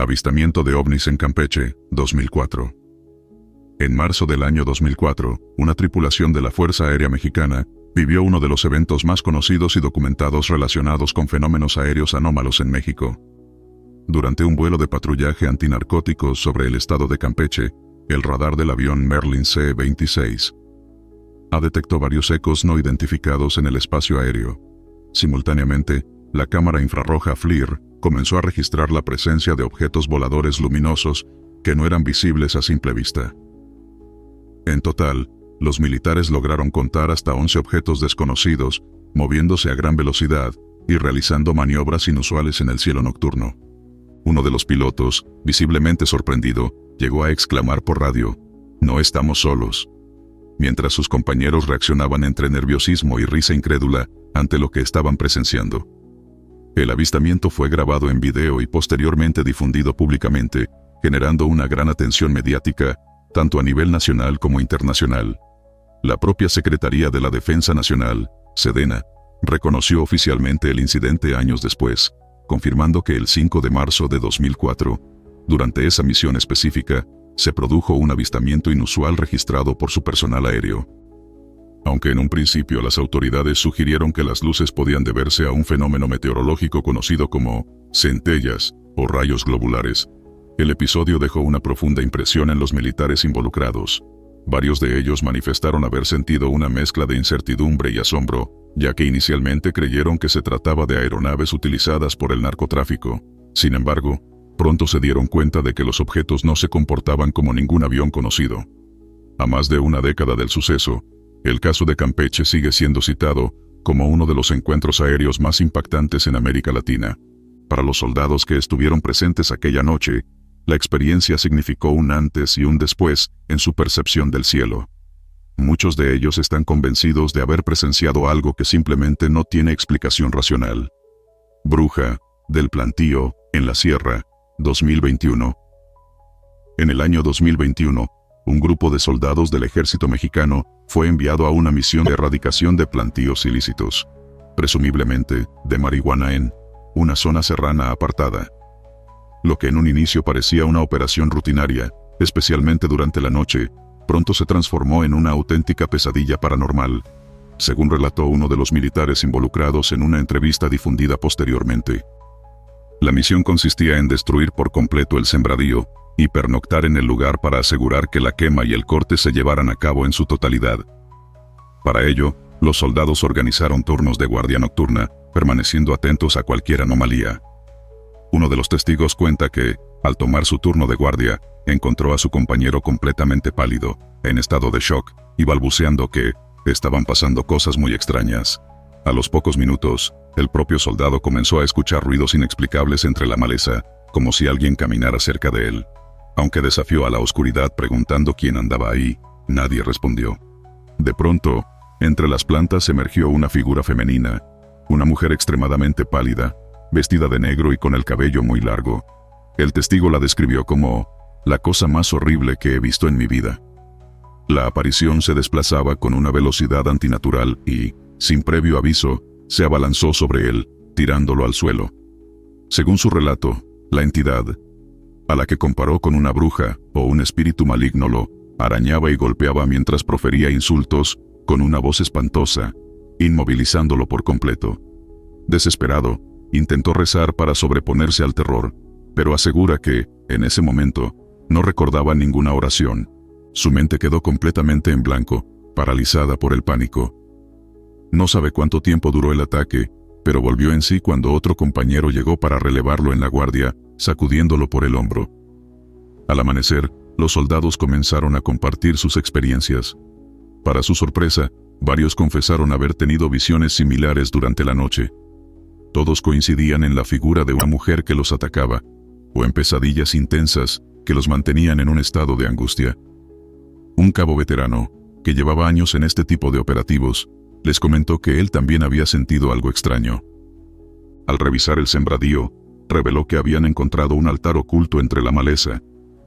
Avistamiento de ovnis en Campeche, 2004. En marzo del año 2004, una tripulación de la Fuerza Aérea Mexicana vivió uno de los eventos más conocidos y documentados relacionados con fenómenos aéreos anómalos en México. Durante un vuelo de patrullaje antinarcóticos sobre el estado de Campeche, el radar del avión Merlin C-26 detectó varios ecos no identificados en el espacio aéreo. Simultáneamente, la cámara infrarroja FLIR comenzó a registrar la presencia de objetos voladores luminosos que no eran visibles a simple vista. En total, los militares lograron contar hasta 11 objetos desconocidos, moviéndose a gran velocidad y realizando maniobras inusuales en el cielo nocturno. Uno de los pilotos, visiblemente sorprendido, llegó a exclamar por radio: "No estamos solos", mientras sus compañeros reaccionaban entre nerviosismo y risa incrédula ante lo que estaban presenciando. El avistamiento fue grabado en video y posteriormente difundido públicamente, generando una gran atención mediática, tanto a nivel nacional como internacional. La propia Secretaría de la Defensa Nacional, SEDENA, reconoció oficialmente el incidente años después, confirmando que el 5 de marzo de 2004, durante esa misión específica, se produjo un avistamiento inusual registrado por su personal aéreo. Aunque en un principio las autoridades sugirieron que las luces podían deberse a un fenómeno meteorológico conocido como centellas o rayos globulares, el episodio dejó una profunda impresión en los militares involucrados. Varios de ellos manifestaron haber sentido una mezcla de incertidumbre y asombro, ya que inicialmente creyeron que se trataba de aeronaves utilizadas por el narcotráfico. Sin embargo, pronto se dieron cuenta de que los objetos no se comportaban como ningún avión conocido. A más de una década del suceso, el caso de Campeche sigue siendo citado como uno de los encuentros aéreos más impactantes en América Latina. Para los soldados que estuvieron presentes aquella noche, la experiencia significó un antes y un después en su percepción del cielo. Muchos de ellos están convencidos de haber presenciado algo que simplemente no tiene explicación racional. Bruja, del Plantío, en la Sierra, 2021. En el año 2021, un grupo de soldados del ejército mexicano fue enviado a una misión de erradicación de plantíos ilícitos, presumiblemente de marihuana en una zona serrana apartada. Lo que en un inicio parecía una operación rutinaria, especialmente durante la noche, pronto se transformó en una auténtica pesadilla paranormal, según relató uno de los militares involucrados en una entrevista difundida posteriormente. La misión consistía en destruir por completo el sembradío y pernoctar en el lugar para asegurar que la quema y el corte se llevaran a cabo en su totalidad. Para ello, los soldados organizaron turnos de guardia nocturna, permaneciendo atentos a cualquier anomalía. Uno de los testigos cuenta que, al tomar su turno de guardia, encontró a su compañero completamente pálido, en estado de shock, y balbuceando que estaban pasando cosas muy extrañas. A los pocos minutos, el propio soldado comenzó a escuchar ruidos inexplicables entre la maleza, como si alguien caminara cerca de él. Aunque desafió a la oscuridad preguntando quién andaba ahí, nadie respondió. De pronto, entre las plantas emergió una figura femenina, una mujer extremadamente pálida, vestida de negro y con el cabello muy largo. El testigo la describió como la cosa más horrible que he visto en mi vida. La aparición se desplazaba con una velocidad antinatural y, sin previo aviso, se abalanzó sobre él, tirándolo al suelo. Según su relato, la entidad, a la que comparó con una bruja o un espíritu maligno, lo arañaba y golpeaba mientras profería insultos, con una voz espantosa, inmovilizándolo por completo. Desesperado, intentó rezar para sobreponerse al terror, pero asegura que, en ese momento, no recordaba ninguna oración. Su mente quedó completamente en blanco, paralizada por el pánico. No sabe cuánto tiempo duró el ataque, pero volvió en sí cuando otro compañero llegó para relevarlo en la guardia, sacudiéndolo por el hombro. Al amanecer, los soldados comenzaron a compartir sus experiencias. Para su sorpresa, varios confesaron haber tenido visiones similares durante la noche. Todos coincidían en la figura de una mujer que los atacaba, o en pesadillas intensas que los mantenían en un estado de angustia. Un cabo veterano, que llevaba años en este tipo de operativos, les comentó que él también había sentido algo extraño. Al revisar el sembradío, reveló que habían encontrado un altar oculto entre la maleza,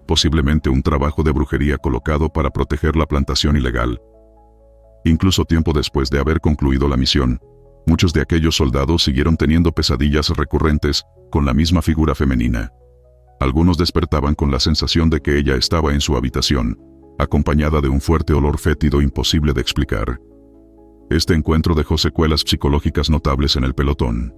posiblemente un trabajo de brujería colocado para proteger la plantación ilegal. Incluso tiempo después de haber concluido la misión, muchos de aquellos soldados siguieron teniendo pesadillas recurrentes con la misma figura femenina. Algunos despertaban con la sensación de que ella estaba en su habitación, acompañada de un fuerte olor fétido imposible de explicar. Este encuentro dejó secuelas psicológicas notables en el pelotón.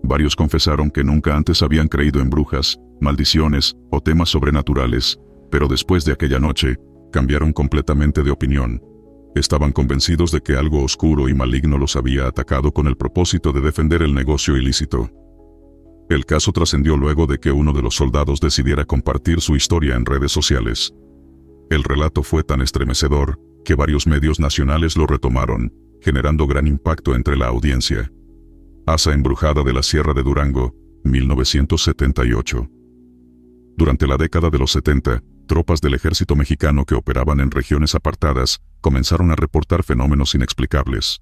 Varios confesaron que nunca antes habían creído en brujas, maldiciones o temas sobrenaturales, pero después de aquella noche, cambiaron completamente de opinión. Estaban convencidos de que algo oscuro y maligno los había atacado con el propósito de defender el negocio ilícito. El caso trascendió luego de que uno de los soldados decidiera compartir su historia en redes sociales. El relato fue tan estremecedor que varios medios nacionales lo retomaron, generando gran impacto entre la audiencia. Asa embrujada de la Sierra de Durango, 1978. Durante la década de los 70, tropas del ejército mexicano que operaban en regiones apartadas comenzaron a reportar fenómenos inexplicables.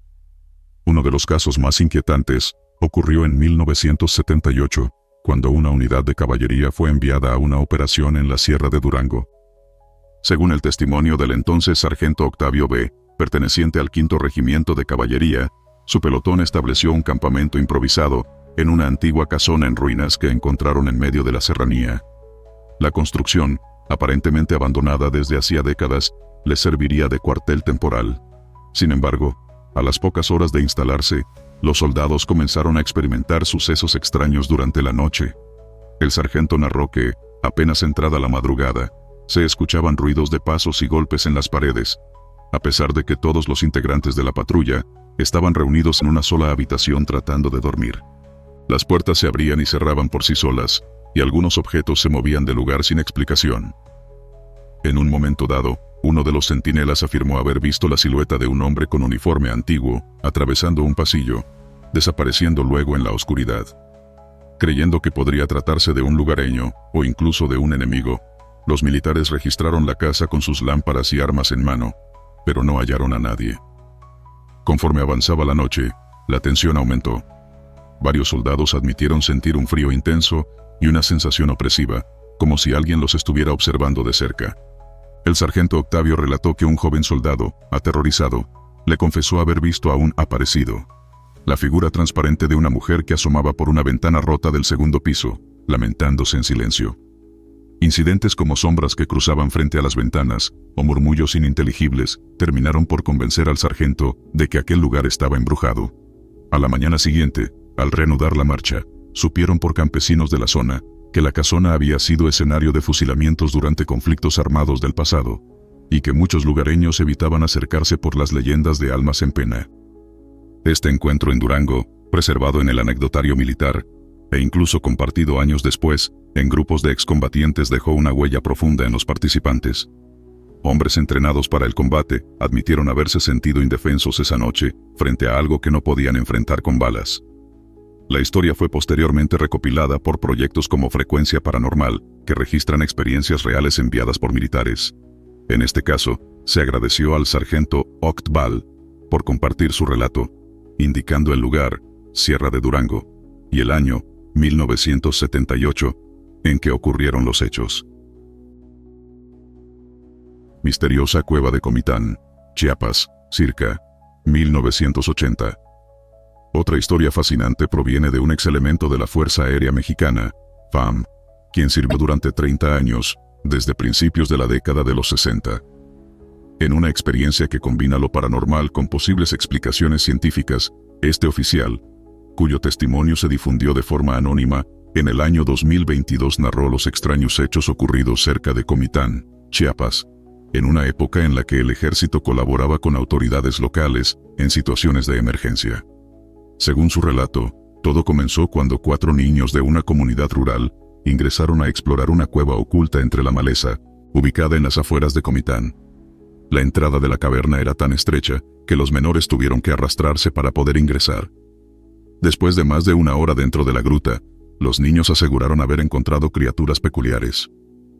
Uno de los casos más inquietantes ocurrió en 1978, cuando una unidad de caballería fue enviada a una operación en la Sierra de Durango. Según el testimonio del entonces sargento Octavio B., perteneciente al 5º Regimiento de Caballería, su pelotón estableció un campamento improvisado en una antigua casona en ruinas que encontraron en medio de la serranía. La construcción, aparentemente abandonada desde hacía décadas, les serviría de cuartel temporal. Sin embargo, a las pocas horas de instalarse, los soldados comenzaron a experimentar sucesos extraños durante la noche. El sargento narró que, apenas entrada la madrugada, se escuchaban ruidos de pasos y golpes en las paredes, a pesar de que todos los integrantes de la patrulla estaban reunidos en una sola habitación tratando de dormir. Las puertas se abrían y cerraban por sí solas, y algunos objetos se movían del lugar sin explicación. En un momento dado, uno de los centinelas afirmó haber visto la silueta de un hombre con uniforme antiguo, atravesando un pasillo, desapareciendo luego en la oscuridad. Creyendo que podría tratarse de un lugareño, o incluso de un enemigo, los militares registraron la casa con sus lámparas y armas en mano, pero no hallaron a nadie. Conforme avanzaba la noche, la tensión aumentó. Varios soldados admitieron sentir un frío intenso y una sensación opresiva, como si alguien los estuviera observando de cerca. El sargento Octavio relató que un joven soldado, aterrorizado, le confesó haber visto a un aparecido. La figura transparente de una mujer que asomaba por una ventana rota del segundo piso, lamentándose en silencio. Incidentes como sombras que cruzaban frente a las ventanas, o murmullos ininteligibles, terminaron por convencer al sargento de que aquel lugar estaba embrujado. A la mañana siguiente, al reanudar la marcha, supieron por campesinos de la zona que la casona había sido escenario de fusilamientos durante conflictos armados del pasado, y que muchos lugareños evitaban acercarse por las leyendas de almas en pena. Este encuentro en Durango, preservado en el anecdotario militar, e incluso compartido años después, en grupos de excombatientes, dejó una huella profunda en los participantes. Hombres entrenados para el combate admitieron haberse sentido indefensos esa noche frente a algo que no podían enfrentar con balas. La historia fue posteriormente recopilada por proyectos como Frecuencia Paranormal, que registran experiencias reales enviadas por militares. En este caso, se agradeció al sargento Octbal por compartir su relato, indicando el lugar, Sierra de Durango, y el año, 1978, en que ocurrieron los hechos. Misteriosa cueva de Comitán, Chiapas, circa 1980. Otra historia fascinante proviene de un exelemento de la Fuerza Aérea Mexicana, FAM, quien sirvió durante 30 años, desde principios de la década de los 60. En una experiencia que combina lo paranormal con posibles explicaciones científicas, este oficial, cuyo testimonio se difundió de forma anónima, en el año 2022 narró los extraños hechos ocurridos cerca de Comitán, Chiapas, en una época en la que el ejército colaboraba con autoridades locales en situaciones de emergencia. Según su relato, todo comenzó cuando 4 niños de una comunidad rural ingresaron a explorar una cueva oculta entre la maleza, ubicada en las afueras de Comitán. La entrada de la caverna era tan estrecha que los menores tuvieron que arrastrarse para poder ingresar. Después de más de 1 hora dentro de la gruta, los niños aseguraron haber encontrado criaturas peculiares.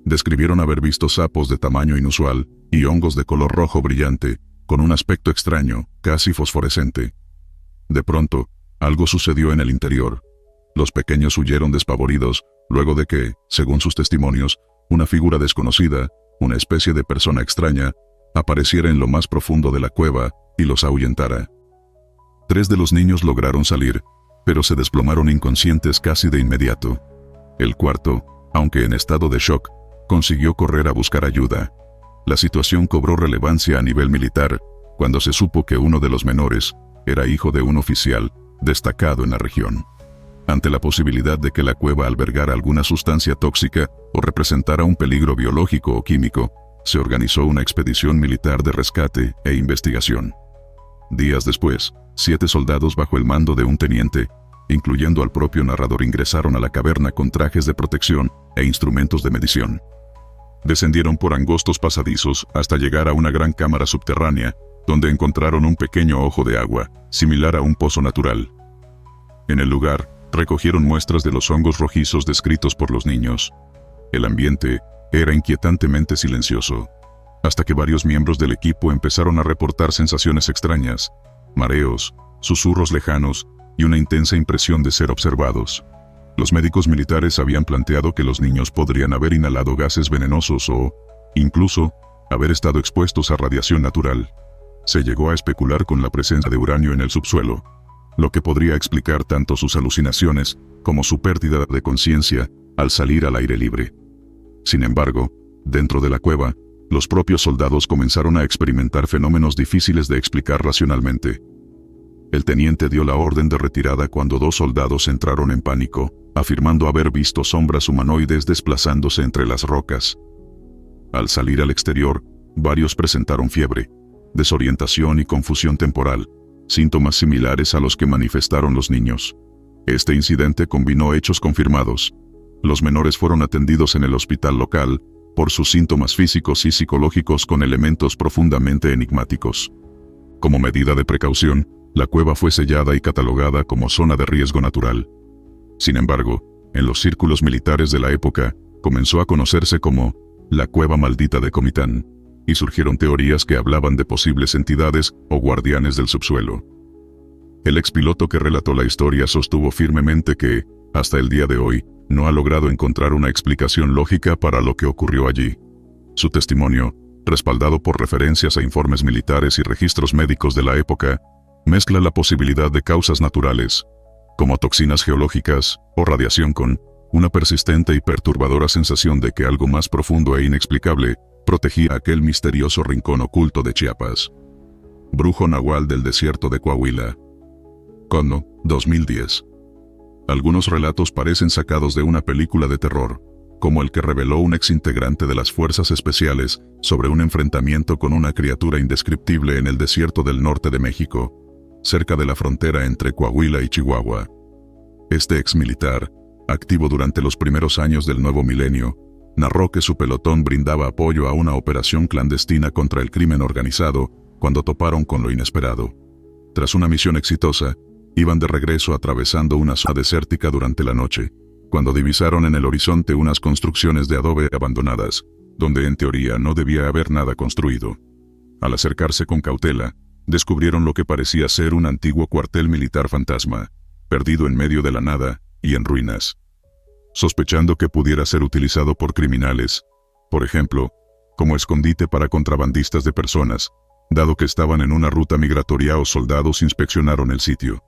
Describieron haber visto sapos de tamaño inusual y hongos de color rojo brillante, con un aspecto extraño, casi fosforescente. De pronto, algo sucedió en el interior. Los pequeños huyeron despavoridos, luego de que, según sus testimonios, una figura desconocida, una especie de persona extraña, apareciera en lo más profundo de la cueva y los ahuyentara. 3 de los niños lograron salir, pero se desplomaron inconscientes casi de inmediato. El cuarto, Aunque en estado de shock, consiguió correr a buscar ayuda. La situación cobró relevancia a nivel militar, cuando se supo que uno de los menores era hijo de un oficial destacado en la región. Ante la posibilidad de que la cueva albergara alguna sustancia tóxica o representara un peligro biológico o químico, se organizó una expedición militar de rescate e investigación. Días después, 7 soldados bajo el mando de un teniente, incluyendo al propio narrador, ingresaron a la caverna con trajes de protección e instrumentos de medición. Descendieron por angostos pasadizos hasta llegar a una gran cámara subterránea, donde encontraron un pequeño ojo de agua, similar a un pozo natural. En el lugar, recogieron muestras de los hongos rojizos descritos por los niños. El ambiente era inquietantemente silencioso, hasta que varios miembros del equipo empezaron a reportar sensaciones extrañas, mareos, susurros lejanos y una intensa impresión de ser observados. Los médicos militares habían planteado que los niños podrían haber inhalado gases venenosos o, incluso, haber estado expuestos a radiación natural. Se llegó a especular con la presencia de uranio en el subsuelo, lo que podría explicar tanto sus alucinaciones como su pérdida de conciencia al salir al aire libre. Sin embargo, dentro de la cueva, los propios soldados comenzaron a experimentar fenómenos difíciles de explicar racionalmente. El teniente dio la orden de retirada cuando 2 soldados entraron en pánico, afirmando haber visto sombras humanoides desplazándose entre las rocas. Al salir al exterior, varios presentaron fiebre, desorientación y confusión temporal, síntomas similares a los que manifestaron los niños. Este incidente combinó hechos confirmados. Los menores fueron atendidos en el hospital local por sus síntomas físicos y psicológicos con elementos profundamente enigmáticos. Como medida de precaución, la cueva fue sellada y catalogada como zona de riesgo natural. Sin embargo, en los círculos militares de la época, comenzó a conocerse como la Cueva Maldita de Comitán, y surgieron teorías que hablaban de posibles entidades o guardianes del subsuelo. El expiloto que relató la historia sostuvo firmemente que, hasta el día de hoy, no ha logrado encontrar una explicación lógica para lo que ocurrió allí. Su testimonio, respaldado por referencias a informes militares y registros médicos de la época, mezcla la posibilidad de causas naturales, como toxinas geológicas o radiación, con una persistente y perturbadora sensación de que algo más profundo e inexplicable protegía aquel misterioso rincón oculto de Chiapas. Brujo Nahual del desierto de Coahuila. Cono, 2010. Algunos relatos parecen sacados de una película de terror, como el que reveló un exintegrante de las fuerzas especiales sobre un enfrentamiento con una criatura indescriptible en el desierto del norte de México, cerca de la frontera entre Coahuila y Chihuahua. Este exmilitar, activo durante los primeros años del nuevo milenio, narró que su pelotón brindaba apoyo a una operación clandestina contra el crimen organizado cuando toparon con lo inesperado. Tras una misión exitosa, iban de regreso atravesando una zona desértica durante la noche, cuando divisaron en el horizonte unas construcciones de adobe abandonadas, donde en teoría no debía haber nada construido. Al acercarse con cautela, descubrieron lo que parecía ser un antiguo cuartel militar fantasma, perdido en medio de la nada y en ruinas. Sospechando que pudiera ser utilizado por criminales, por ejemplo, como escondite para contrabandistas de personas, dado que estaban en una ruta migratoria, los soldados inspeccionaron el sitio.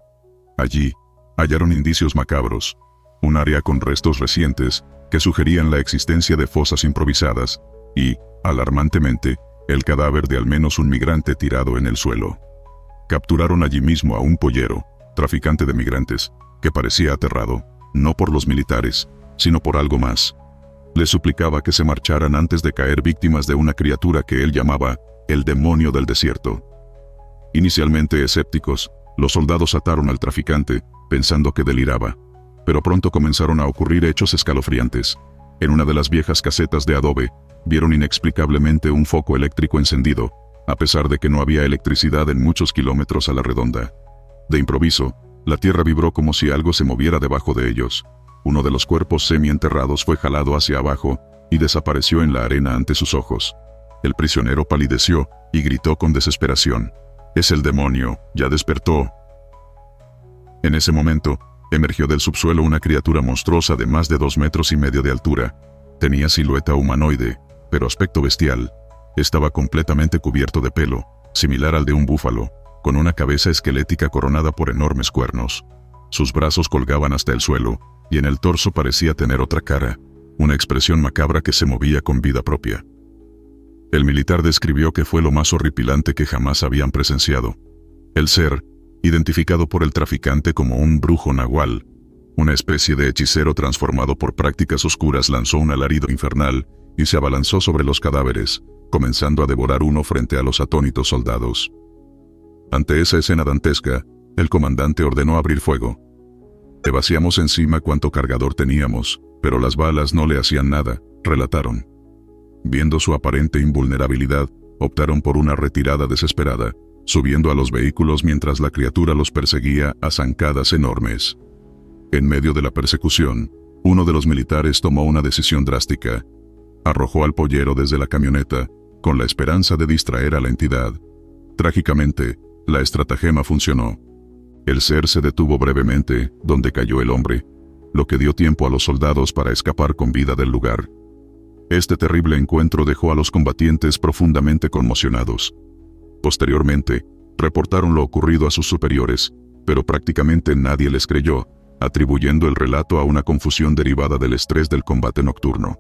Allí, hallaron indicios macabros, un área con restos recientes que sugerían la existencia de fosas improvisadas y, alarmantemente, el cadáver de al menos un migrante tirado en el suelo. Capturaron allí mismo a un pollero, traficante de migrantes, que parecía aterrado, no por los militares, sino por algo más. Les suplicaba que se marcharan antes de caer víctimas de una criatura que él llamaba el demonio del desierto. Inicialmente escépticos, los soldados ataron al traficante, pensando que deliraba. Pero pronto comenzaron a ocurrir hechos escalofriantes. En una de las viejas casetas de adobe, vieron inexplicablemente un foco eléctrico encendido, a pesar de que no había electricidad en muchos kilómetros a la redonda. De improviso, la tierra vibró como si algo se moviera debajo de ellos. Uno de los cuerpos semienterrados fue jalado hacia abajo y desapareció en la arena ante sus ojos. El prisionero palideció y gritó con desesperación: «Es el demonio, ya despertó». En ese momento, emergió del subsuelo una criatura monstruosa de más de 2,5 metros de altura. Tenía silueta humanoide, pero aspecto bestial. Estaba completamente cubierto de pelo, similar al de un búfalo, con una cabeza esquelética coronada por enormes cuernos. Sus brazos colgaban hasta el suelo, y en el torso parecía tener otra cara. una expresión macabra que se movía con vida propia. El militar describió que fue lo más horripilante que jamás habían presenciado. El ser, identificado por el traficante como un brujo nahual, una especie de hechicero transformado por prácticas oscuras, lanzó un alarido infernal y se abalanzó sobre los cadáveres, comenzando a devorar uno frente a los atónitos soldados. Ante esa escena dantesca, el comandante ordenó abrir fuego. Le vaciamos encima cuanto cargador teníamos, pero las balas no le hacían nada, relataron. Viendo su aparente invulnerabilidad, optaron por una retirada desesperada, subiendo a los vehículos mientras la criatura los perseguía a zancadas enormes. En medio de la persecución, uno de los militares tomó una decisión drástica. Arrojó al pollero desde la camioneta, con la esperanza de distraer a la entidad. Trágicamente, la estratagema funcionó. El ser se detuvo brevemente, donde cayó el hombre, lo que dio tiempo a los soldados para escapar con vida del lugar. Este terrible encuentro dejó a los combatientes profundamente conmocionados. Posteriormente, reportaron lo ocurrido a sus superiores, pero prácticamente nadie les creyó, atribuyendo el relato a una confusión derivada del estrés del combate nocturno.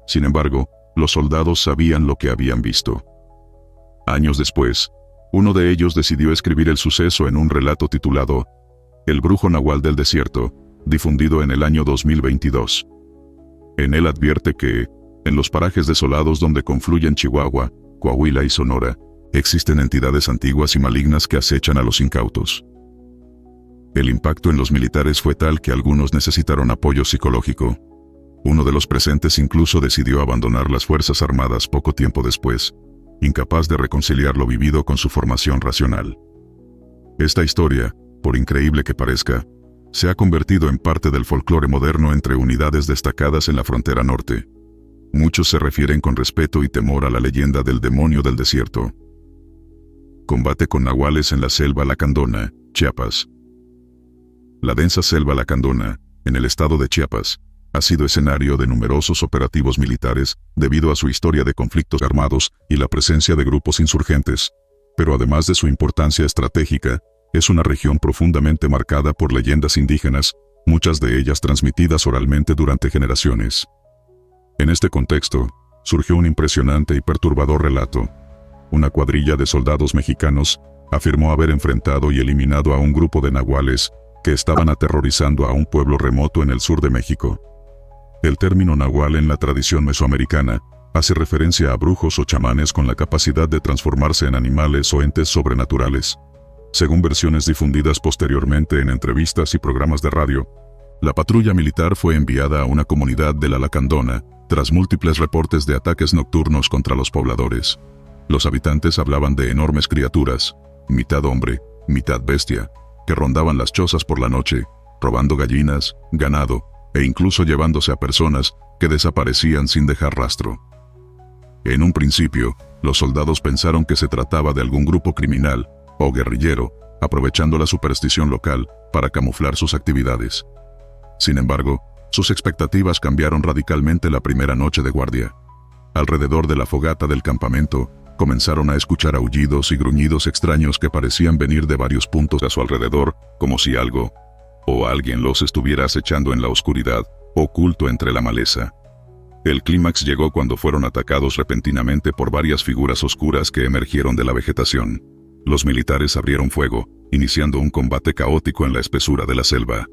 Sin embargo, los soldados sabían lo que habían visto. Años después, uno de ellos decidió escribir el suceso en un relato titulado El brujo nahual del desierto, difundido en el año 2022. En él advierte que, en los parajes desolados donde confluyen Chihuahua, Coahuila y Sonora, existen entidades antiguas y malignas que acechan a los incautos. El impacto en los militares fue tal que algunos necesitaron apoyo psicológico. Uno de los presentes incluso decidió abandonar las Fuerzas Armadas poco tiempo después, incapaz de reconciliar lo vivido con su formación racional. Esta historia, por increíble que parezca, se ha convertido en parte del folclore moderno entre unidades destacadas en la frontera norte. Muchos se refieren con respeto y temor a la leyenda del demonio del desierto. Combate con nahuales en la selva lacandona, Chiapas. La densa selva lacandona, en el estado de Chiapas, ha sido escenario de numerosos operativos militares debido a su historia de conflictos armados y la presencia de grupos insurgentes, pero además de su importancia estratégica, es una región profundamente marcada por leyendas indígenas, muchas de ellas transmitidas oralmente durante generaciones. En este contexto, surgió un impresionante y perturbador relato. Una cuadrilla de soldados mexicanos afirmó haber enfrentado y eliminado a un grupo de nahuales que estaban aterrorizando a un pueblo remoto en el sur de México. El término nahual en la tradición mesoamericana hace referencia a brujos o chamanes con la capacidad de transformarse en animales o entes sobrenaturales. Según versiones difundidas posteriormente en entrevistas y programas de radio, la patrulla militar fue enviada a una comunidad de la Lacandona tras múltiples reportes de ataques nocturnos contra los pobladores. Los habitantes hablaban de enormes criaturas, mitad hombre, mitad bestia, que rondaban las chozas por la noche, robando gallinas, ganado, e incluso llevándose a personas que desaparecían sin dejar rastro. En un principio, los soldados pensaron que se trataba de algún grupo criminal o guerrillero, aprovechando la superstición local para camuflar sus actividades. Sin embargo, sus expectativas cambiaron radicalmente la primera noche de guardia. Alrededor de la fogata del campamento, comenzaron a escuchar aullidos y gruñidos extraños que parecían venir de varios puntos a su alrededor, como si algo o alguien los estuviera acechando en la oscuridad, oculto entre la maleza. El clímax llegó cuando fueron atacados repentinamente por varias figuras oscuras que emergieron de la vegetación. Los militares abrieron fuego, iniciando un combate caótico en la espesura de la selva.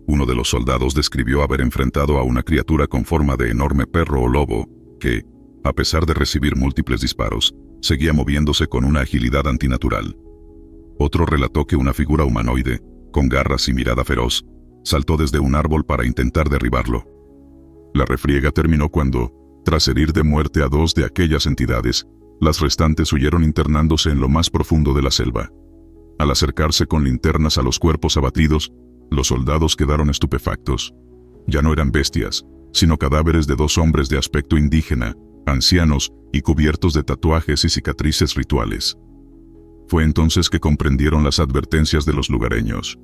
Uno de los soldados describió haber enfrentado a una criatura con forma de enorme perro o lobo, que, a pesar de recibir múltiples disparos, seguía moviéndose con una agilidad antinatural. Otro relató que una figura humanoide, con garras y mirada feroz, saltó desde un árbol para intentar derribarlo. La refriega terminó cuando, tras herir de muerte a 2 de aquellas entidades, las restantes huyeron internándose en lo más profundo de la selva. Al acercarse con linternas a los cuerpos abatidos, los soldados quedaron estupefactos. Ya no eran bestias, sino cadáveres de 2 hombres de aspecto indígena, ancianos y cubiertos de tatuajes y cicatrices rituales. Fue entonces que comprendieron las advertencias de los lugareños.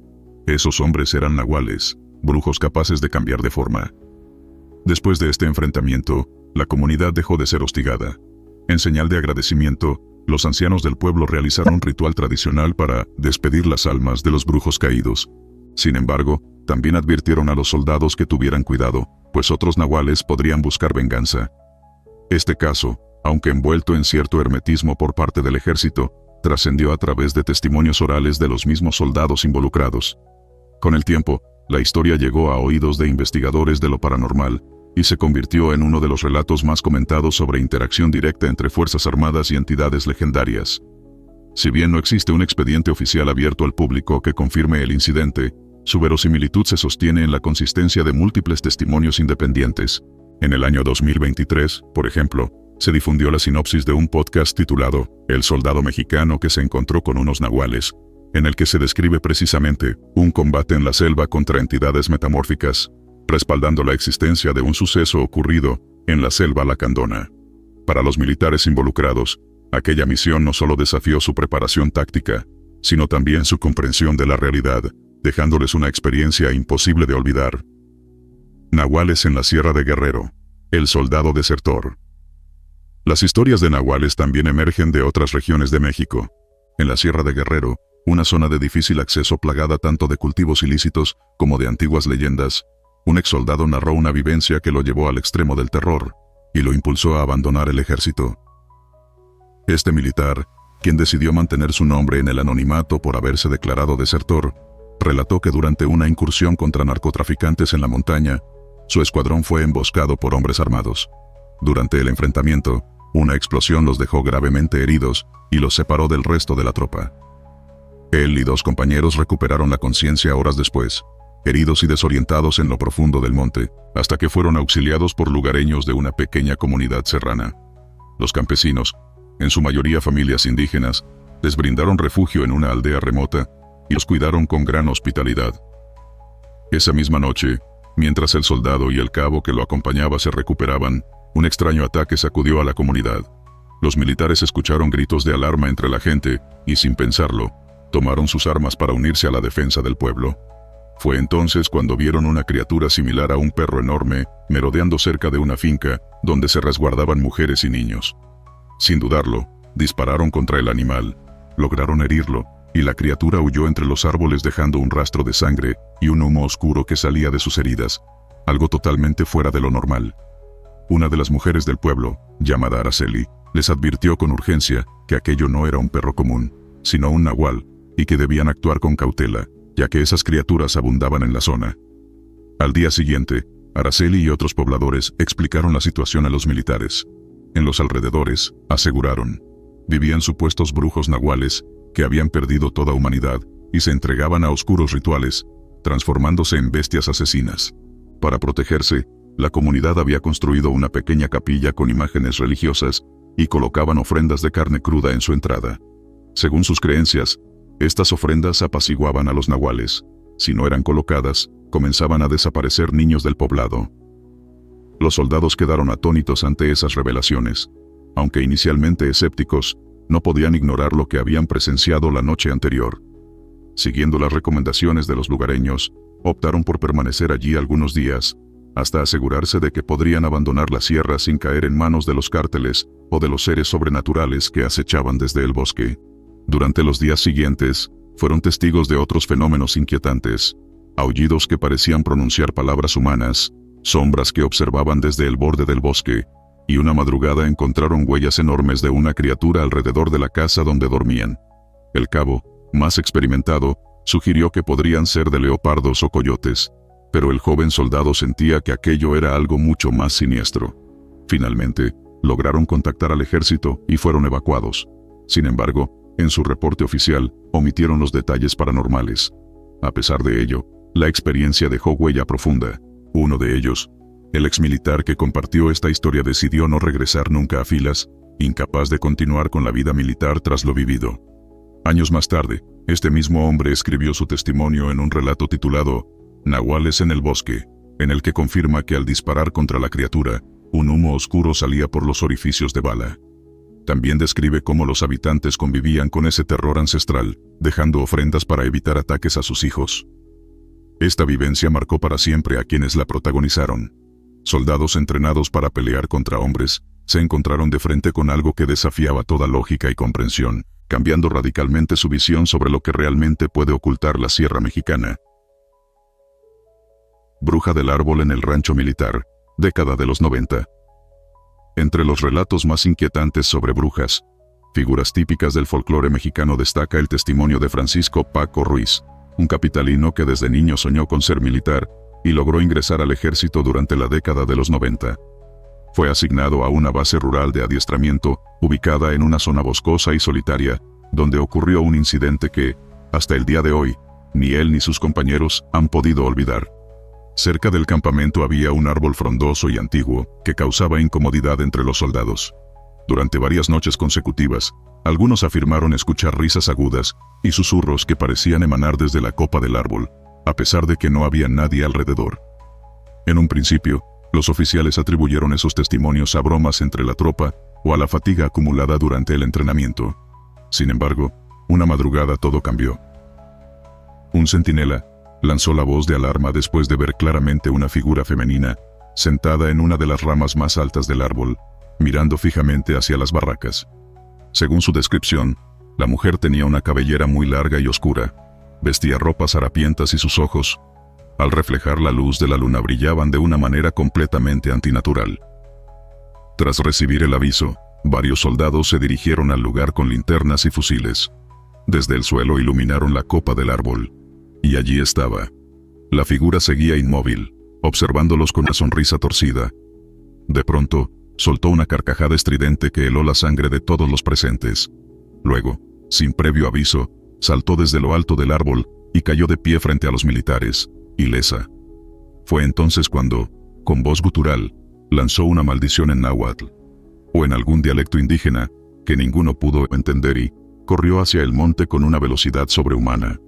Esos hombres eran nahuales, brujos capaces de cambiar de forma. Después de este enfrentamiento, la comunidad dejó de ser hostigada. En señal de agradecimiento, los ancianos del pueblo realizaron un ritual tradicional para despedir las almas de los brujos caídos. Sin embargo, también advirtieron a los soldados que tuvieran cuidado, pues otros nahuales podrían buscar venganza. Este caso, aunque envuelto en cierto hermetismo por parte del ejército, trascendió a través de testimonios orales de los mismos soldados involucrados. Con el tiempo, la historia llegó a oídos de investigadores de lo paranormal, y se convirtió en uno de los relatos más comentados sobre interacción directa entre Fuerzas Armadas y entidades legendarias. Si bien no existe un expediente oficial abierto al público que confirme el incidente, su verosimilitud se sostiene en la consistencia de múltiples testimonios independientes. En el año 2023, por ejemplo, se difundió la sinopsis de un podcast titulado El soldado mexicano que se encontró con unos nahuales, en el que se describe precisamente un combate en la selva contra entidades metamórficas, respaldando la existencia de un suceso ocurrido en la selva lacandona. Para los militares involucrados, aquella misión no solo desafió su preparación táctica, sino también su comprensión de la realidad, dejándoles una experiencia imposible de olvidar. Nahuales en la Sierra de Guerrero. El soldado desertor. Las historias de nahuales también emergen de otras regiones de México. En la Sierra de Guerrero, una zona de difícil acceso plagada tanto de cultivos ilícitos como de antiguas leyendas, un exsoldado narró una vivencia que lo llevó al extremo del terror, y lo impulsó a abandonar el ejército. Este militar, quien decidió mantener su nombre en el anonimato por haberse declarado desertor, relató que durante una incursión contra narcotraficantes en la montaña, su escuadrón fue emboscado por hombres armados. Durante el enfrentamiento, una explosión los dejó gravemente heridos y los separó del resto de la tropa. Él y 2 compañeros recuperaron la conciencia horas después, heridos y desorientados en lo profundo del monte, hasta que fueron auxiliados por lugareños de una pequeña comunidad serrana. Los campesinos, en su mayoría familias indígenas, les brindaron refugio en una aldea remota y los cuidaron con gran hospitalidad. Esa misma noche, mientras el soldado y el cabo que lo acompañaba se recuperaban, un extraño ataque sacudió a la comunidad. Los militares escucharon gritos de alarma entre la gente y, sin pensarlo, tomaron sus armas para unirse a la defensa del pueblo. Fue entonces cuando vieron una criatura similar a un perro enorme merodeando cerca de una finca donde se resguardaban mujeres y niños. Sin dudarlo, dispararon contra el animal, lograron herirlo, y la criatura huyó entre los árboles dejando un rastro de sangre y un humo oscuro que salía de sus heridas, algo totalmente fuera de lo normal. Una de las mujeres del pueblo, llamada Araceli, les advirtió con urgencia que aquello no era un perro común, sino un nahual, y que debían actuar con cautela, ya que esas criaturas abundaban en la zona. Al día siguiente, Araceli y otros pobladores explicaron la situación a los militares. En los alrededores, aseguraron, vivían supuestos brujos nahuales que habían perdido toda humanidad y se entregaban a oscuros rituales, transformándose en bestias asesinas. Para protegerse, la comunidad había construido una pequeña capilla con imágenes religiosas y colocaban ofrendas de carne cruda en su entrada. Según sus creencias, estas ofrendas apaciguaban a los nahuales. Si no eran colocadas, comenzaban a desaparecer niños del poblado. Los soldados quedaron atónitos ante esas revelaciones. Aunque inicialmente escépticos, no podían ignorar lo que habían presenciado la noche anterior. Siguiendo las recomendaciones de los lugareños, optaron por permanecer allí algunos días, hasta asegurarse de que podrían abandonar la sierra sin caer en manos de los cárteles o de los seres sobrenaturales que acechaban desde el bosque. Durante los días siguientes, fueron testigos de otros fenómenos inquietantes: aullidos que parecían pronunciar palabras humanas, sombras que observaban desde el borde del bosque, y una madrugada encontraron huellas enormes de una criatura alrededor de la casa donde dormían. El cabo, más experimentado, sugirió que podrían ser de leopardos o coyotes, pero el joven soldado sentía que aquello era algo mucho más siniestro. Finalmente, lograron contactar al ejército y fueron evacuados. Sin embargo, en su reporte oficial, omitieron los detalles paranormales. A pesar de ello, la experiencia dejó huella profunda. Uno de ellos, el exmilitar que compartió esta historia, decidió no regresar nunca a filas, incapaz de continuar con la vida militar tras lo vivido. Años más tarde, este mismo hombre escribió su testimonio en un relato titulado Nahuales en el bosque, en el que confirma que al disparar contra la criatura, un humo oscuro salía por los orificios de bala. También describe cómo los habitantes convivían con ese terror ancestral, dejando ofrendas para evitar ataques a sus hijos. Esta vivencia marcó para siempre a quienes la protagonizaron. Soldados entrenados para pelear contra hombres, se encontraron de frente con algo que desafiaba toda lógica y comprensión, cambiando radicalmente su visión sobre lo que realmente puede ocultar la Sierra Mexicana. Bruja del árbol en el rancho militar, década de los 90. Entre los relatos más inquietantes sobre brujas, figuras típicas del folclore mexicano, destaca el testimonio de Francisco Paco Ruiz, un capitalino que desde niño soñó con ser militar y logró ingresar al ejército durante la década de los 90. Fue asignado a una base rural de adiestramiento, ubicada en una zona boscosa y solitaria, donde ocurrió un incidente que, hasta el día de hoy, ni él ni sus compañeros han podido olvidar. Cerca del campamento había un árbol frondoso y antiguo, que causaba incomodidad entre los soldados. Durante varias noches consecutivas, algunos afirmaron escuchar risas agudas y susurros que parecían emanar desde la copa del árbol, a pesar de que no había nadie alrededor. En un principio, los oficiales atribuyeron esos testimonios a bromas entre la tropa o a la fatiga acumulada durante el entrenamiento. Sin embargo, una madrugada todo cambió. Un centinela lanzó la voz de alarma después de ver claramente una figura femenina, sentada en una de las ramas más altas del árbol, mirando fijamente hacia las barracas. Según su descripción, la mujer tenía una cabellera muy larga y oscura, vestía ropas harapientas y sus ojos, al reflejar la luz de la luna, brillaban de una manera completamente antinatural. Tras recibir el aviso, varios soldados se dirigieron al lugar con linternas y fusiles. Desde el suelo iluminaron la copa del árbol. Y allí estaba. La figura seguía inmóvil, observándolos con una sonrisa torcida. De pronto, soltó una carcajada estridente que heló la sangre de todos los presentes. Luego, sin previo aviso, saltó desde lo alto del árbol y cayó de pie frente a los militares, ilesa. Fue entonces cuando, con voz gutural, lanzó una maldición en náhuatl, o en algún dialecto indígena, que ninguno pudo entender, y corrió hacia el monte con una velocidad sobrehumana.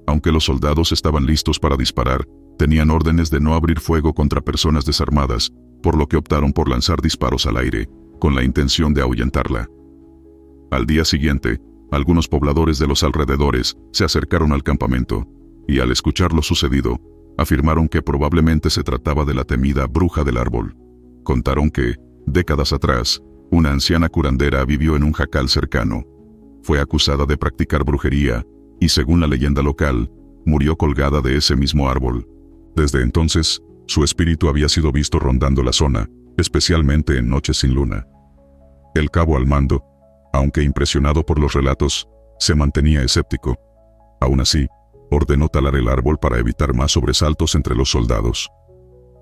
Aunque los soldados estaban listos para disparar, tenían órdenes de no abrir fuego contra personas desarmadas, por lo que optaron por lanzar disparos al aire, con la intención de ahuyentarla. Al día siguiente, algunos pobladores de los alrededores se acercaron al campamento, y al escuchar lo sucedido, afirmaron que probablemente se trataba de la temida bruja del árbol. Contaron que, décadas atrás, una anciana curandera vivió en un jacal cercano. Fue acusada de practicar brujería, y según la leyenda local, murió colgada de ese mismo árbol. Desde entonces, su espíritu había sido visto rondando la zona, especialmente en noches sin luna. El cabo al mando, aunque impresionado por los relatos, se mantenía escéptico. Aún así, ordenó talar el árbol para evitar más sobresaltos entre los soldados.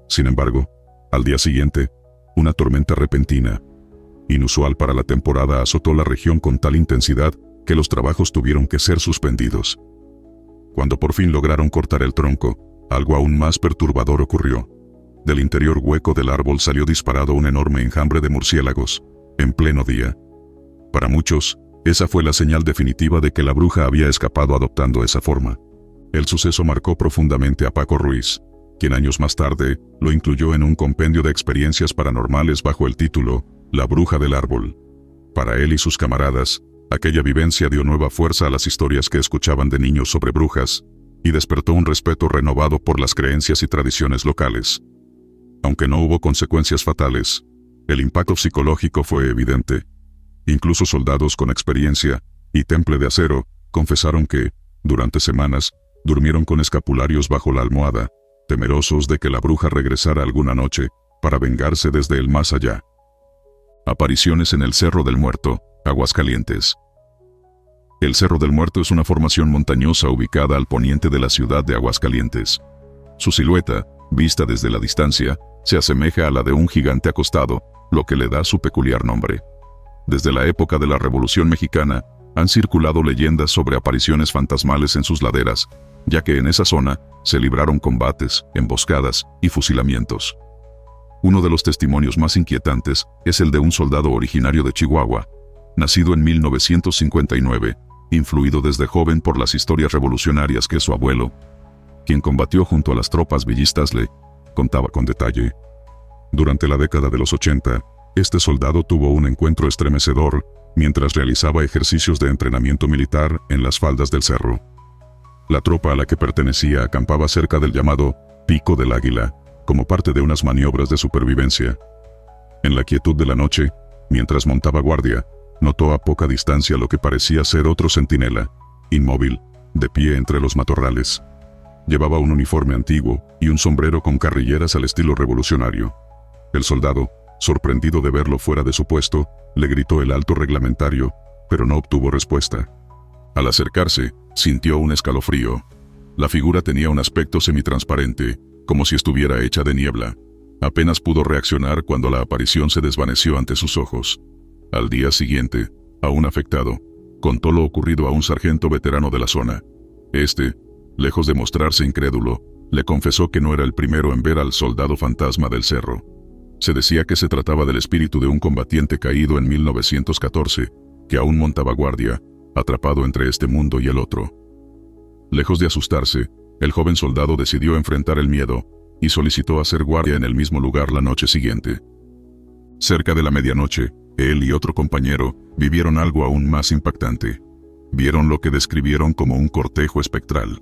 Sin embargo, al día siguiente, una tormenta repentina, inusual para la temporada, azotó la región con tal intensidad que los trabajos tuvieron que ser suspendidos. Cuando por fin lograron cortar el tronco, algo aún más perturbador ocurrió. Del interior hueco del árbol salió disparado un enorme enjambre de murciélagos, en pleno día. Para muchos, esa fue la señal definitiva de que la bruja había escapado adoptando esa forma. El suceso marcó profundamente a Paco Ruiz, quien años más tarde lo incluyó en un compendio de experiencias paranormales bajo el título La bruja del árbol. Para él y sus camaradas, aquella vivencia dio nueva fuerza a las historias que escuchaban de niños sobre brujas, y despertó un respeto renovado por las creencias y tradiciones locales. Aunque no hubo consecuencias fatales, el impacto psicológico fue evidente. Incluso soldados con experiencia y temple de acero confesaron que, durante semanas, durmieron con escapularios bajo la almohada, temerosos de que la bruja regresara alguna noche para vengarse desde el más allá. Apariciones en el Cerro del Muerto, Aguascalientes. El Cerro del Muerto es una formación montañosa ubicada al poniente de la ciudad de Aguascalientes. Su silueta, vista desde la distancia, se asemeja a la de un gigante acostado, lo que le da su peculiar nombre. Desde la época de la Revolución Mexicana, han circulado leyendas sobre apariciones fantasmales en sus laderas, ya que en esa zona se libraron combates, emboscadas y fusilamientos. Uno de los testimonios más inquietantes es el de un soldado originario de Chihuahua, nacido en 1959, influido desde joven por las historias revolucionarias que su abuelo, quien combatió junto a las tropas villistas, le contaba con detalle. Durante la década de los 80, este soldado tuvo un encuentro estremecedor mientras realizaba ejercicios de entrenamiento militar en las faldas del cerro. La tropa a la que pertenecía acampaba cerca del llamado Pico del Águila, como parte de unas maniobras de supervivencia. En la quietud de la noche, mientras montaba guardia, notó a poca distancia lo que parecía ser otro centinela, inmóvil, de pie entre los matorrales. Llevaba un uniforme antiguo y un sombrero con carrilleras al estilo revolucionario. El soldado, sorprendido de verlo fuera de su puesto, le gritó el alto reglamentario, pero no obtuvo respuesta. Al acercarse, sintió un escalofrío. La figura tenía un aspecto semitransparente, como si estuviera hecha de niebla. Apenas pudo reaccionar cuando la aparición se desvaneció ante sus ojos. Al día siguiente, aún afectado, contó lo ocurrido a un sargento veterano de la zona. Este, lejos de mostrarse incrédulo, le confesó que no era el primero en ver al soldado fantasma del cerro. Se decía que se trataba del espíritu de un combatiente caído en 1914, que aún montaba guardia, atrapado entre este mundo y el otro. Lejos de asustarse, el joven soldado decidió enfrentar el miedo y solicitó hacer guardia en el mismo lugar la noche siguiente. Cerca de la medianoche, él y otro compañero vivieron algo aún más impactante. Vieron lo que describieron como un cortejo espectral.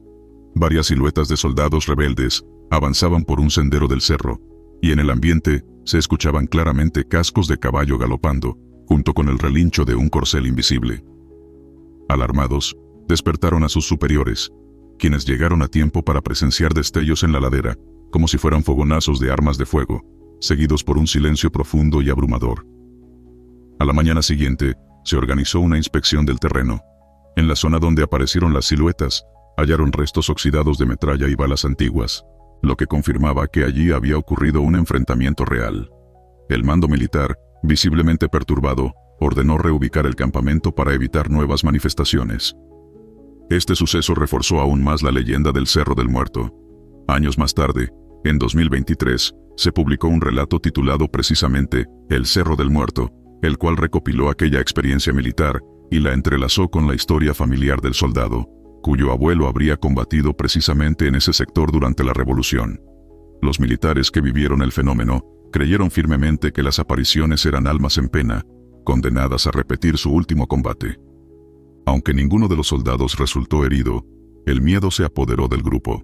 Varias siluetas de soldados rebeldes avanzaban por un sendero del cerro, y en el ambiente se escuchaban claramente cascos de caballo galopando, junto con el relincho de un corcel invisible. Alarmados, despertaron a sus superiores, quienes llegaron a tiempo para presenciar destellos en la ladera, como si fueran fogonazos de armas de fuego, seguidos por un silencio profundo y abrumador. A la mañana siguiente, se organizó una inspección del terreno. En la zona donde aparecieron las siluetas, hallaron restos oxidados de metralla y balas antiguas, lo que confirmaba que allí había ocurrido un enfrentamiento real. El mando militar, visiblemente perturbado, ordenó reubicar el campamento para evitar nuevas manifestaciones. Este suceso reforzó aún más la leyenda del Cerro del Muerto. Años más tarde, en 2023, se publicó un relato titulado precisamente El Cerro del Muerto, el cual recopiló aquella experiencia militar y la entrelazó con la historia familiar del soldado, cuyo abuelo habría combatido precisamente en ese sector durante la Revolución. Los militares que vivieron el fenómeno creyeron firmemente que las apariciones eran almas en pena, condenadas a repetir su último combate. Aunque ninguno de los soldados resultó herido, el miedo se apoderó del grupo.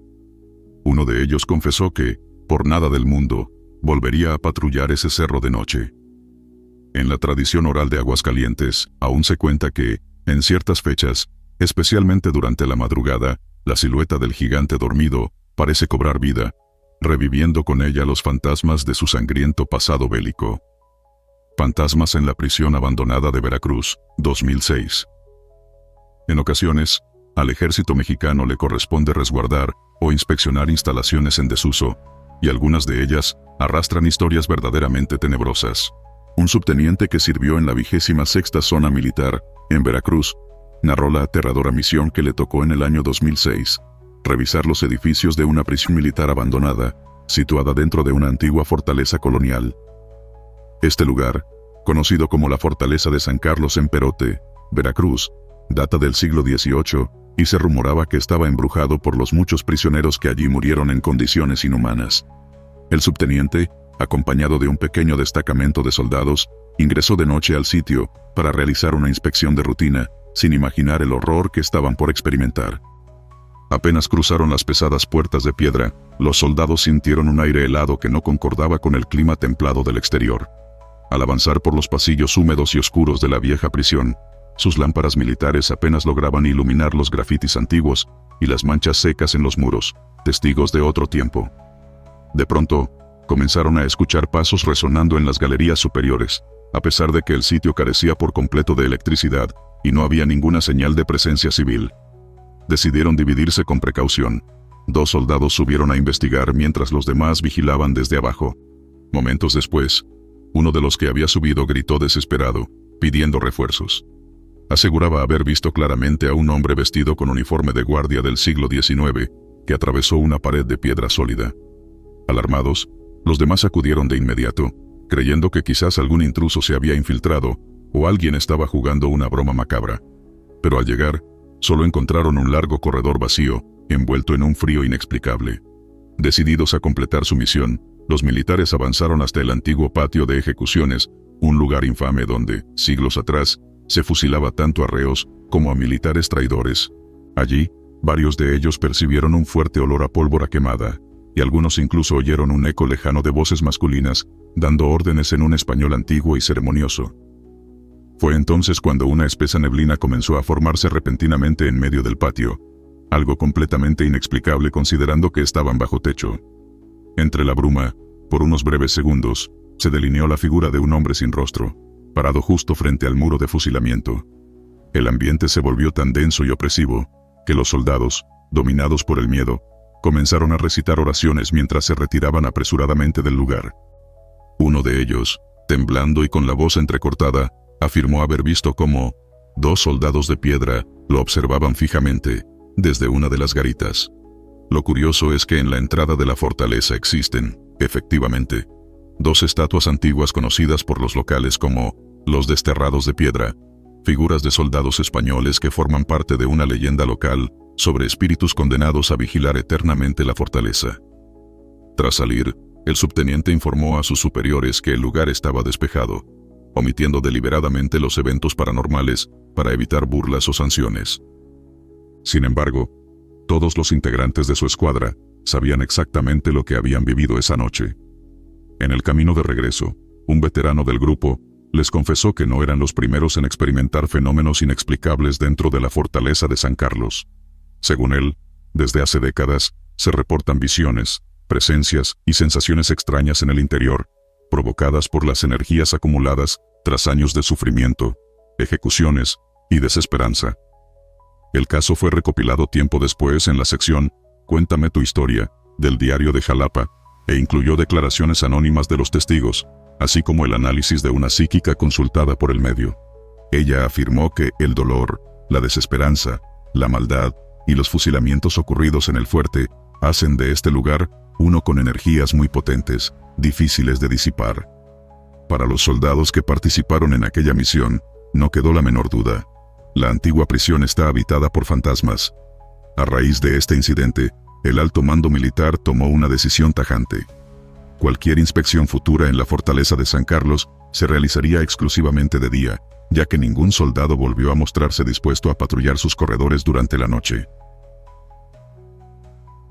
Uno de ellos confesó que, por nada del mundo, volvería a patrullar ese cerro de noche. En la tradición oral de Aguascalientes, aún se cuenta que, en ciertas fechas, especialmente durante la madrugada, la silueta del gigante dormido parece cobrar vida, reviviendo con ella los fantasmas de su sangriento pasado bélico. Fantasmas en la prisión abandonada de Veracruz, 2006. En ocasiones, al ejército mexicano le corresponde resguardar o inspeccionar instalaciones en desuso, y algunas de ellas arrastran historias verdaderamente tenebrosas. Un subteniente que sirvió en la 26ª Zona Militar, en Veracruz, narró la aterradora misión que le tocó en el año 2006, revisar los edificios de una prisión militar abandonada, situada dentro de una antigua fortaleza colonial. Este lugar, conocido como la Fortaleza de San Carlos en Perote, Veracruz, data del siglo XVIII, y se rumoraba que estaba embrujado por los muchos prisioneros que allí murieron en condiciones inhumanas. El subteniente, acompañado de un pequeño destacamento de soldados, ingresó de noche al sitio para realizar una inspección de rutina, sin imaginar el horror que estaban por experimentar. Apenas cruzaron las pesadas puertas de piedra, los soldados sintieron un aire helado que no concordaba con el clima templado del exterior. Al avanzar por los pasillos húmedos y oscuros de la vieja prisión, sus lámparas militares apenas lograban iluminar los grafitis antiguos y las manchas secas en los muros, testigos de otro tiempo. De pronto, comenzaron a escuchar pasos resonando en las galerías superiores, a pesar de que el sitio carecía por completo de electricidad y no había ninguna señal de presencia civil. Decidieron dividirse con precaución. 2 soldados subieron a investigar mientras los demás vigilaban desde abajo. Momentos después, uno de los que había subido gritó desesperado, pidiendo refuerzos. Aseguraba haber visto claramente a un hombre vestido con uniforme de guardia del siglo XIX, que atravesó una pared de piedra sólida. Alarmados, los demás acudieron de inmediato, creyendo que quizás algún intruso se había infiltrado o alguien estaba jugando una broma macabra. Pero al llegar, solo encontraron un largo corredor vacío, envuelto en un frío inexplicable. Decididos a completar su misión, los militares avanzaron hasta el antiguo patio de ejecuciones, un lugar infame donde, siglos atrás, se fusilaba tanto a reos como a militares traidores. Allí, varios de ellos percibieron un fuerte olor a pólvora quemada, y algunos incluso oyeron un eco lejano de voces masculinas, dando órdenes en un español antiguo y ceremonioso. Fue entonces cuando una espesa neblina comenzó a formarse repentinamente en medio del patio. algo completamente inexplicable considerando que estaban bajo techo. Entre la bruma, por unos breves segundos, se delineó la figura de un hombre sin rostro, parado justo frente al muro de fusilamiento. El ambiente se volvió tan denso y opresivo, que los soldados, dominados por el miedo, comenzaron a recitar oraciones mientras se retiraban apresuradamente del lugar. Uno de ellos, temblando y con la voz entrecortada, afirmó haber visto cómo 2 soldados de piedra lo observaban fijamente, desde una de las garitas. Lo curioso es que en la entrada de la fortaleza existen, efectivamente, 2 estatuas antiguas conocidas por los locales como los Desterrados de Piedra, figuras de soldados españoles que forman parte de una leyenda local sobre espíritus condenados a vigilar eternamente la fortaleza. Tras salir, el subteniente informó a sus superiores que el lugar estaba despejado, omitiendo deliberadamente los eventos paranormales para evitar burlas o sanciones. Sin embargo, todos los integrantes de su escuadra sabían exactamente lo que habían vivido esa noche. En el camino de regreso, un veterano del grupo les confesó que no eran los primeros en experimentar fenómenos inexplicables dentro de la fortaleza de San Carlos. Según él, desde hace décadas, se reportan visiones, presencias y sensaciones extrañas en el interior, provocadas por las energías acumuladas tras años de sufrimiento, ejecuciones y desesperanza. El caso fue recopilado tiempo después en la sección Cuéntame tu historia, del diario de Jalapa, e incluyó declaraciones anónimas de los testigos, así como el análisis de una psíquica consultada por el medio. Ella afirmó que el dolor, la desesperanza, la maldad y los fusilamientos ocurridos en el fuerte hacen de este lugar uno con energías muy potentes, difíciles de disipar. Para los soldados que participaron en aquella misión, no quedó la menor duda. La antigua prisión está habitada por fantasmas. A raíz de este incidente, el alto mando militar tomó una decisión tajante. Cualquier inspección futura en la fortaleza de San Carlos se realizaría exclusivamente de día, ya que ningún soldado volvió a mostrarse dispuesto a patrullar sus corredores durante la noche.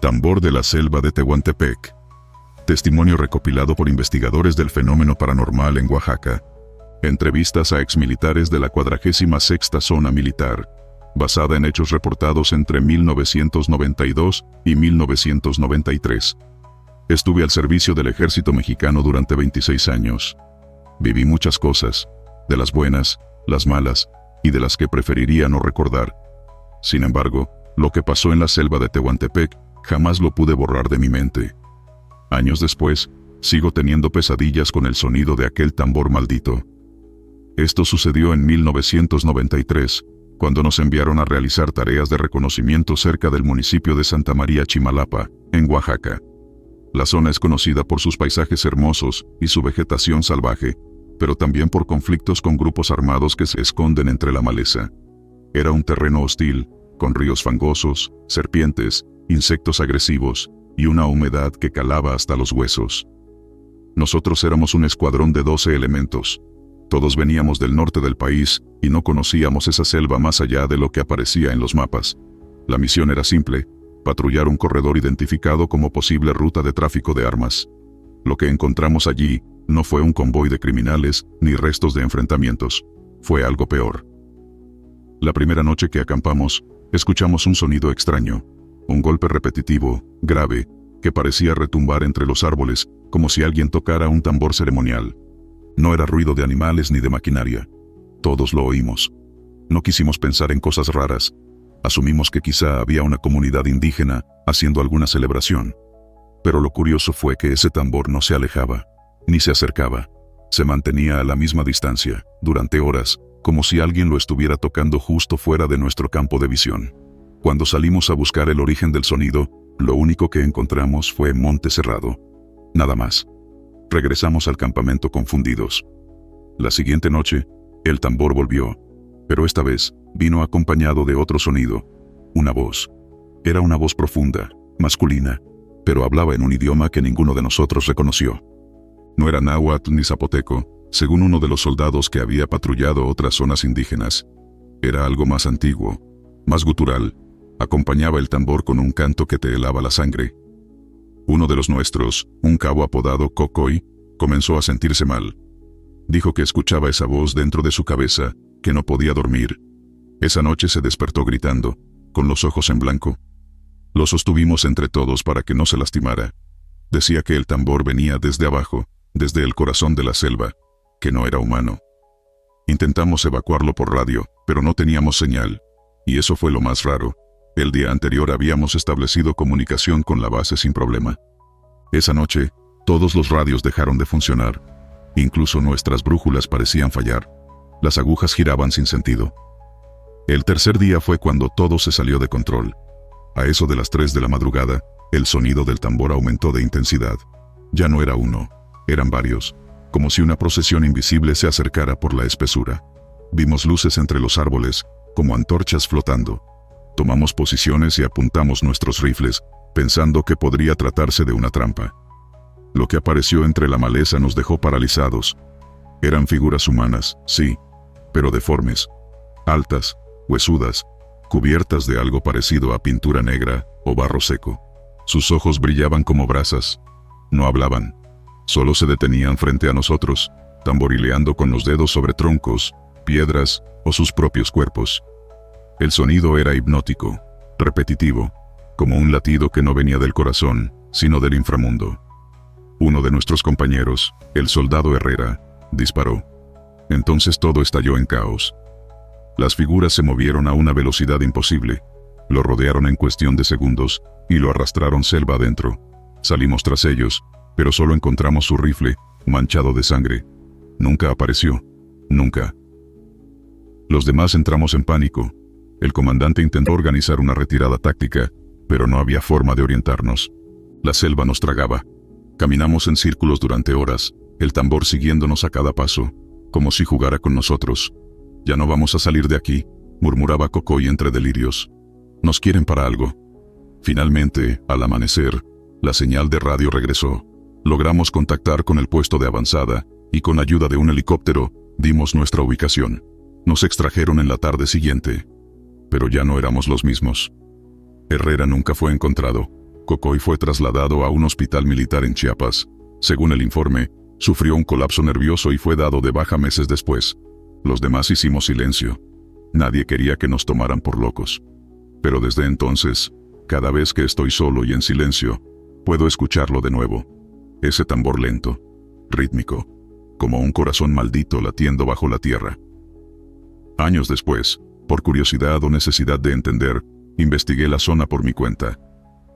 Tambor de la selva de Tehuantepec. Testimonio recopilado por investigadores del fenómeno paranormal en Oaxaca. Entrevistas a exmilitares de la 46ª Zona Militar, basada en hechos reportados entre 1992 y 1993. Estuve al servicio del ejército mexicano durante 26 años. Viví muchas cosas, de las buenas, las malas, y de las que preferiría no recordar. Sin embargo, lo que pasó en la selva de Tehuantepec jamás lo pude borrar de mi mente. Años después, sigo teniendo pesadillas con el sonido de aquel tambor maldito. Esto sucedió en 1993, cuando nos enviaron a realizar tareas de reconocimiento cerca del municipio de Santa María Chimalapa, en Oaxaca. La zona es conocida por sus paisajes hermosos y su vegetación salvaje, pero también por conflictos con grupos armados que se esconden entre la maleza. Era un terreno hostil, con ríos fangosos, serpientes, insectos agresivos y una humedad que calaba hasta los huesos. Nosotros éramos un escuadrón de 12 elementos. Todos veníamos del norte del país y no conocíamos esa selva más allá de lo que aparecía en los mapas. La misión era simple: patrullar un corredor identificado como posible ruta de tráfico de armas. Lo que encontramos allí no fue un convoy de criminales ni restos de enfrentamientos. Fue algo peor. La primera noche que acampamos, escuchamos un sonido extraño, un golpe repetitivo, grave, que parecía retumbar entre los árboles, como si alguien tocara un tambor ceremonial. No era ruido de animales ni de maquinaria. Todos lo oímos. No quisimos pensar en cosas raras. Asumimos que quizá había una comunidad indígena haciendo alguna celebración. Pero lo curioso fue que ese tambor no se alejaba, ni se acercaba. Se mantenía a la misma distancia, durante horas, como si alguien lo estuviera tocando justo fuera de nuestro campo de visión. Cuando salimos a buscar el origen del sonido, lo único que encontramos fue monte cerrado. Nada más. Regresamos al campamento confundidos. La siguiente noche, el tambor volvió, pero esta vez vino acompañado de otro sonido, una voz. Era una voz profunda, masculina, pero hablaba en un idioma que ninguno de nosotros reconoció. No era náhuatl ni zapoteco, según uno de los soldados que había patrullado otras zonas indígenas. Era algo más antiguo, más gutural. Acompañaba el tambor con un canto que te helaba la sangre. Uno de los nuestros, un cabo apodado Cocoy, comenzó a sentirse mal. Dijo que escuchaba esa voz dentro de su cabeza, que no podía dormir. Esa noche se despertó gritando, con los ojos en blanco, Lo sostuvimos entre todos para que no se lastimara. Decía que el tambor venía desde abajo, desde el corazón de la selva, que no era humano. Intentamos evacuarlo por radio, pero no teníamos señal. Y eso fue lo más raro. El día anterior habíamos establecido comunicación con la base sin problema. Esa noche, todos los radios dejaron de funcionar. Incluso nuestras brújulas parecían fallar. Las agujas giraban sin sentido. El tercer día fue cuando todo se salió de control. A eso de las 3 de la madrugada, el sonido del tambor aumentó de intensidad. Ya no era uno, eran varios, como si una procesión invisible se acercara por la espesura. Vimos luces entre los árboles, como antorchas flotando. Tomamos posiciones y apuntamos nuestros rifles, pensando que podría tratarse de una trampa. Lo que apareció entre la maleza nos dejó paralizados. Eran figuras humanas, sí, pero deformes, altas, huesudas, cubiertas de algo parecido a pintura negra o barro seco. Sus ojos brillaban como brasas. No hablaban. Solo se detenían frente a nosotros, tamborileando con los dedos sobre troncos, piedras o sus propios cuerpos. El sonido era hipnótico, repetitivo, como un latido que no venía del corazón, sino del inframundo. Uno de nuestros compañeros, el soldado Herrera, disparó. Entonces todo estalló en caos. Las figuras se movieron a una velocidad imposible. Lo rodearon en cuestión de segundos y lo arrastraron selva adentro. Salimos tras ellos, pero solo encontramos su rifle, manchado de sangre. Nunca apareció. Nunca. Los demás entramos en pánico. El comandante intentó organizar una retirada táctica, pero no había forma de orientarnos. La selva nos tragaba. Caminamos en círculos durante horas, el tambor siguiéndonos a cada paso, como si jugara con nosotros. «Ya no vamos a salir de aquí», murmuraba Cocoy entre delirios. «Nos quieren para algo». Finalmente, al amanecer, la señal de radio regresó. Logramos contactar con el puesto de avanzada, y con ayuda de un helicóptero, dimos nuestra ubicación. Nos extrajeron en la tarde siguiente. Pero ya no éramos los mismos. Herrera nunca fue encontrado. Cocoy fue trasladado a un hospital militar en Chiapas. Según el informe, sufrió un colapso nervioso y fue dado de baja meses después. Los demás hicimos silencio. Nadie quería que nos tomaran por locos. Pero desde entonces, cada vez que estoy solo y en silencio, puedo escucharlo de nuevo. Ese tambor lento, rítmico, como un corazón maldito latiendo bajo la tierra. Años después, por curiosidad o necesidad de entender, investigué la zona por mi cuenta.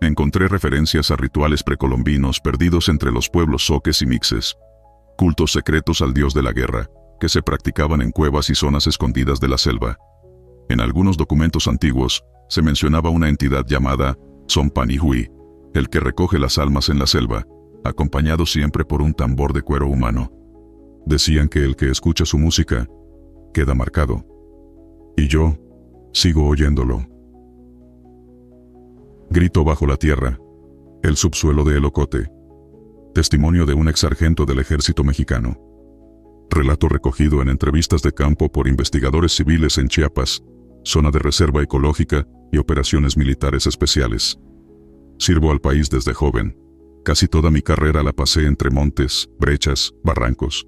Encontré referencias a rituales precolombinos perdidos entre los pueblos zoques y mixes. Cultos secretos al dios de la guerra, que se practicaban en cuevas y zonas escondidas de la selva. En algunos documentos antiguos, se mencionaba una entidad llamada Zompanihui, el que recoge las almas en la selva, acompañado siempre por un tambor de cuero humano. Decían que el que escucha su música, queda marcado. Y yo, sigo oyéndolo. Grito bajo la tierra, el subsuelo de El Ocote. Testimonio de un exsargento del ejército mexicano. Relato recogido en entrevistas de campo por investigadores civiles en Chiapas, zona de reserva ecológica y operaciones militares especiales. Sirvo al país desde joven. Casi toda mi carrera la pasé entre montes, brechas, barrancos.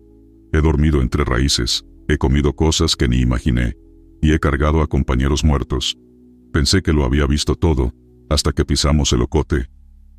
He dormido entre raíces, he comido cosas que ni imaginé, y he cargado a compañeros muertos. Pensé que lo había visto todo, hasta que pisamos El Ocote.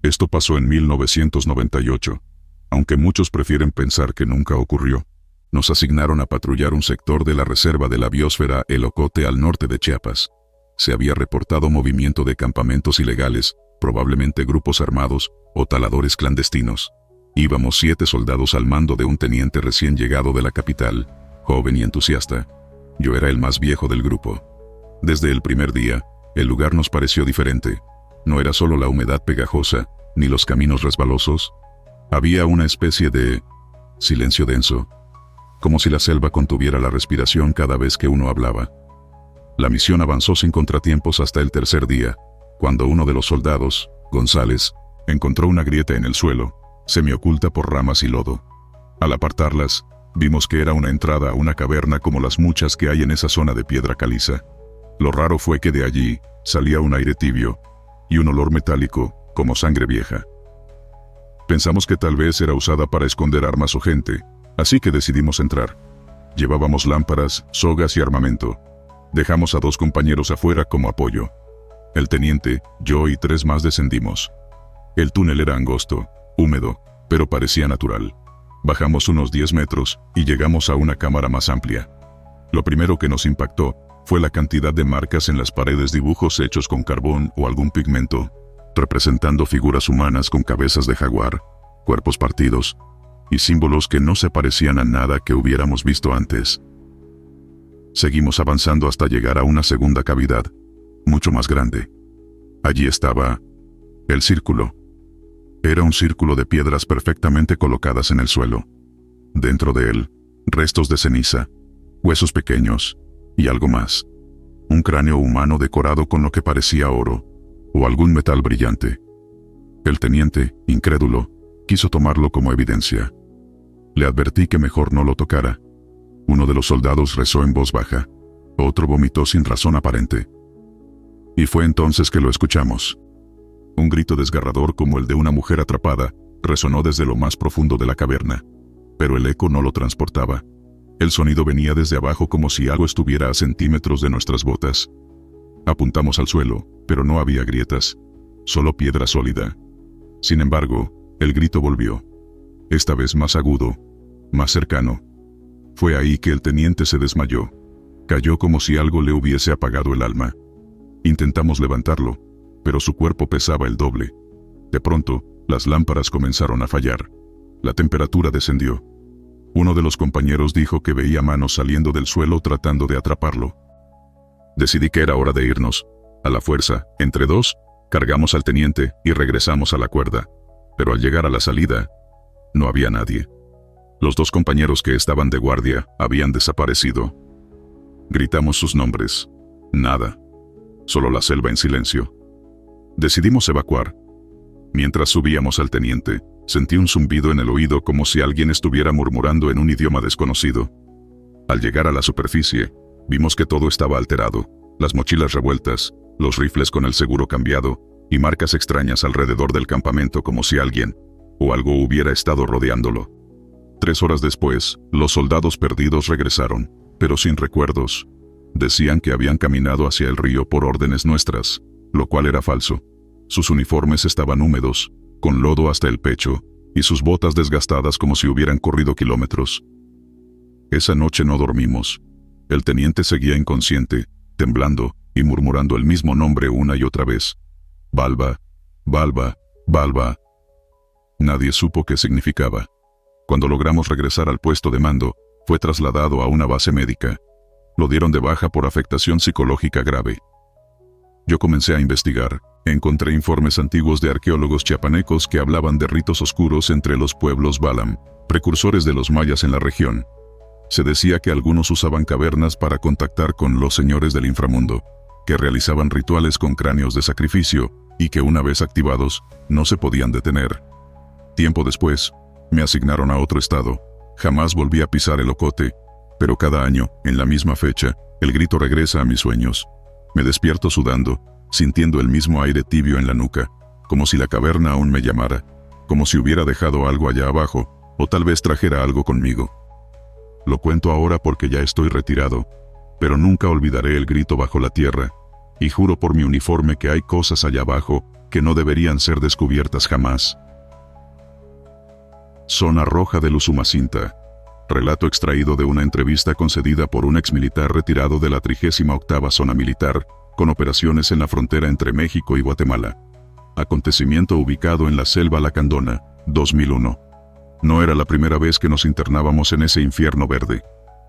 Esto pasó en 1998, aunque muchos prefieren pensar que nunca ocurrió. Nos asignaron a patrullar un sector de la reserva de la biosfera El Ocote al norte de Chiapas. Se había reportado movimiento de campamentos ilegales, probablemente grupos armados o taladores clandestinos. Íbamos 7 soldados al mando de un teniente recién llegado de la capital, joven y entusiasta. Yo era el más viejo del grupo. Desde el primer día, el lugar nos pareció diferente. No era solo la humedad pegajosa, ni los caminos resbalosos. Había una especie de silencio denso, como si la selva contuviera la respiración cada vez que uno hablaba. La misión avanzó sin contratiempos hasta el tercer día, cuando uno de los soldados, González, encontró una grieta en el suelo, semioculta por ramas y lodo. Al apartarlas, vimos que era una entrada a una caverna como las muchas que hay en esa zona de piedra caliza. Lo raro fue que de allí salía un aire tibio y un olor metálico, como sangre vieja. Pensamos que tal vez era usada para esconder armas o gente, así que decidimos entrar. Llevábamos lámparas, sogas y armamento. Dejamos a 2 compañeros afuera como apoyo. El teniente, yo y 3 más descendimos. El túnel era angosto, húmedo, pero parecía natural. Bajamos unos 10 metros y llegamos a una cámara más amplia. Lo primero que nos impactó fue la cantidad de marcas en las paredes, dibujos hechos con carbón o algún pigmento, representando figuras humanas con cabezas de jaguar, cuerpos partidos y símbolos que no se parecían a nada que hubiéramos visto antes. Seguimos avanzando hasta llegar a una segunda cavidad, mucho más grande. Allí estaba el círculo. Era un círculo de piedras perfectamente colocadas en el suelo. Dentro de él, restos de ceniza, huesos pequeños y algo más. Un cráneo humano decorado con lo que parecía oro o algún metal brillante. El teniente, incrédulo, quiso tomarlo como evidencia. Le advertí que mejor no lo tocara. Uno de los soldados rezó en voz baja. Otro vomitó sin razón aparente. Y fue entonces que lo escuchamos. Un grito desgarrador como el de una mujer atrapada resonó desde lo más profundo de la caverna. Pero el eco no lo transportaba. El sonido venía desde abajo como si algo estuviera a centímetros de nuestras botas. Apuntamos al suelo, pero no había grietas, solo piedra sólida. Sin embargo, el grito volvió. Esta vez más agudo, más cercano. Fue ahí que el teniente se desmayó. Cayó como si algo le hubiese apagado el alma. Intentamos levantarlo, pero su cuerpo pesaba el doble. De pronto, las lámparas comenzaron a fallar. La temperatura descendió. Uno de los compañeros dijo que veía manos saliendo del suelo tratando de atraparlo. Decidí que era hora de irnos. A la fuerza, entre 2, cargamos al teniente y regresamos a la cuerda. Pero al llegar a la salida, no había nadie. Los 2 compañeros que estaban de guardia habían desaparecido. Gritamos sus nombres. Nada. Solo la selva en silencio. Decidimos evacuar. Mientras subíamos al teniente, sentí un zumbido en el oído como si alguien estuviera murmurando en un idioma desconocido. Al llegar a la superficie, vimos que todo estaba alterado, las mochilas revueltas, los rifles con el seguro cambiado, y marcas extrañas alrededor del campamento como si alguien o algo hubiera estado rodeándolo. 3 horas después, los soldados perdidos regresaron, pero sin recuerdos. Decían que habían caminado hacia el río por órdenes nuestras, lo cual era falso. Sus uniformes estaban húmedos, con lodo hasta el pecho, y sus botas desgastadas como si hubieran corrido kilómetros. Esa noche no dormimos. El teniente seguía inconsciente, temblando y murmurando el mismo nombre una y otra vez. Balba, Balba, Balba. Nadie supo qué significaba. Cuando logramos regresar al puesto de mando, fue trasladado a una base médica. Lo dieron de baja por afectación psicológica grave. Yo comencé a investigar. Encontré informes antiguos de arqueólogos chiapanecos que hablaban de ritos oscuros entre los pueblos Balam, precursores de los mayas en la región. Se decía que algunos usaban cavernas para contactar con los señores del inframundo, que realizaban rituales con cráneos de sacrificio y que una vez activados, no se podían detener. Tiempo después, me asignaron a otro estado. Jamás volví a pisar el Ocote, pero cada año, en la misma fecha, el grito regresa a mis sueños. Me despierto sudando, sintiendo el mismo aire tibio en la nuca, como si la caverna aún me llamara, como si hubiera dejado algo allá abajo, o tal vez trajera algo conmigo. Lo cuento ahora porque ya estoy retirado, pero nunca olvidaré el grito bajo la tierra, y juro por mi uniforme que hay cosas allá abajo que no deberían ser descubiertas jamás. Zona Roja del Usumacinta. Relato extraído de una entrevista concedida por un exmilitar retirado de la 38ª Zona Militar, con operaciones en la frontera entre México y Guatemala. Acontecimiento ubicado en la Selva Lacandona, 2001. No era la primera vez que nos internábamos en ese infierno verde.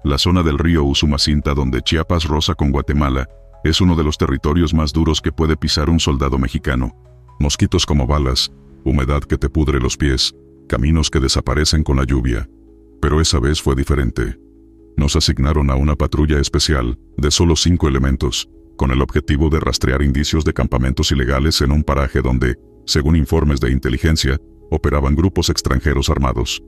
La zona del río Usumacinta, donde Chiapas roza con Guatemala, es uno de los territorios más duros que puede pisar un soldado mexicano. Mosquitos como balas, humedad que te pudre los pies, caminos que desaparecen con la lluvia. Pero esa vez fue diferente. Nos asignaron a una patrulla especial, de solo 5 elementos, con el objetivo de rastrear indicios de campamentos ilegales en un paraje donde, según informes de inteligencia, operaban grupos extranjeros armados.